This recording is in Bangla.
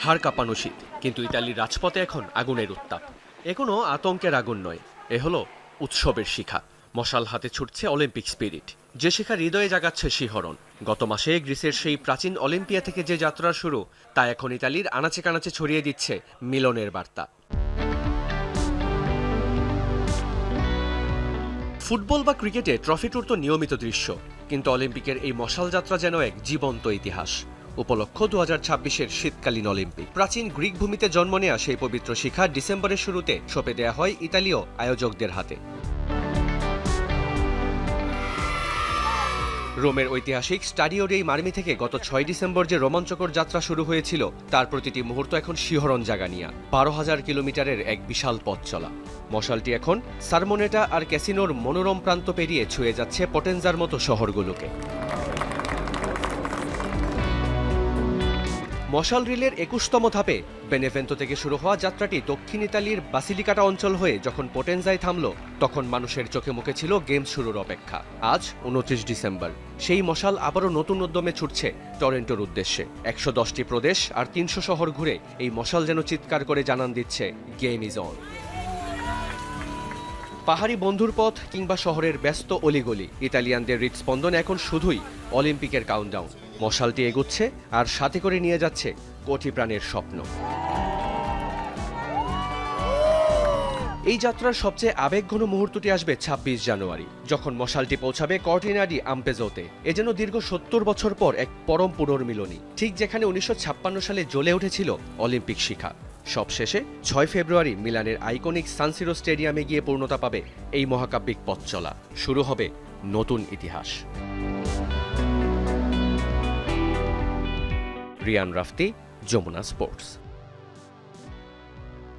হাড় কাঁপানো শীত, কিন্তু ইতালির রাজপথে এখন আগুনের উত্তাপ। এ কোনো আতঙ্কের আগুন নয়, এ হলো উৎসবের শিখা। মশাল হাতে ছুটছে অলিম্পিক স্পিরিট, যে শিখা হৃদয়ে জাগাচ্ছে শিহরণ। গত মাসে গ্রিসের সেই প্রাচীন অলিম্পিয়া থেকে যে যাত্রা শুরু, তা এখন ইতালির আনাচে কানাচে ছড়িয়ে দিচ্ছে মিলনের বার্তা। ফুটবল বা ক্রিকেটে ট্রফি ট্যুর তো নিয়মিত দৃশ্য, কিন্তু অলিম্পিকের এই মশাল যাত্রা যেন এক জীবন্ত ইতিহাস। উপলক্ষ 2026-এর শীতকালীন অলিম্পিক। প্রাচীন গ্রিক ভূমিতে জন্ম নেয়া সেই পবিত্র শিখা ডিসেম্বরের শুরুতে সঁপে দেয়া হয় ইতালীয় আয়োজকদের হাতে। রোমের ঐতিহাসিক স্টাডিও ডেই মার্মি থেকে গত 6 ডিসেম্বর যে রোমাঞ্চকর যাত্রা শুরু হয়েছিল, তার প্রতিটি মুহূর্ত এখন শিহরণ জাগানিয়া। 12,000 কিলোমিটারের এক বিশাল পথ চলা মশালটি এখন সারমোনেটা আর ক্যাসিনোর মনোরম প্রান্ত পেরিয়ে ছুঁয়ে যাচ্ছে পটেনজার মতো শহরগুলোকে। মশাল রিলের 21তম ধাপে বেনেভেন্তো থেকে শুরু হওয়া যাত্রাটি দক্ষিণ ইতালির বাসিলিকাটা অঞ্চল হয়ে যখন পোটেনজায় থামল, তখন মানুষের চোখে মুখে ছিল গেমস শুরুর অপেক্ষা। আজ 29 ডিসেম্বর, সেই মশাল আবারও নতুন উদ্যমে ছুটছে টরেন্টোর উদ্দেশ্যে। 110টি প্রদেশ আর 300 শহর ঘুরে এই মশাল যেন চিৎকার করে জানান দিচ্ছে, গেম ইজ অন। পাহাড়ি বন্ধুর পথ কিংবা শহরের ব্যস্ত অলিগলি, ইতালিয়ানদের হৃদস্পন্দন এখন শুধুই অলিম্পিকের কাউন্টডাউন। মশালটি এগুচ্ছে আর সাথে করে নিয়ে যাচ্ছে কোটি প্রাণের স্বপ্ন। এই যাত্রার সবচেয়ে আবেগঘন মুহূর্তটি আসবে 26 জানুয়ারি, যখন মশালটি পৌঁছাবে কর্টিনা ডি আম্পেজোতে। এ যেন দীর্ঘ 70 বছর পর এক পরম পুনর্মিলনী, ঠিক যেখানে 1956 সালে জ্বলে উঠেছিল অলিম্পিক শিখা। সবশেষে 6 ফেব্রুয়ারি মিলানের আইকনিক সান সিরো স্টেডিয়ামে গিয়ে পূর্ণতা পাবে এই মহাকাব্যিক পথ চলা। শুরু হবে নতুন ইতিহাস। রিয়ান রাফতি, যমুনা স্পোর্টস।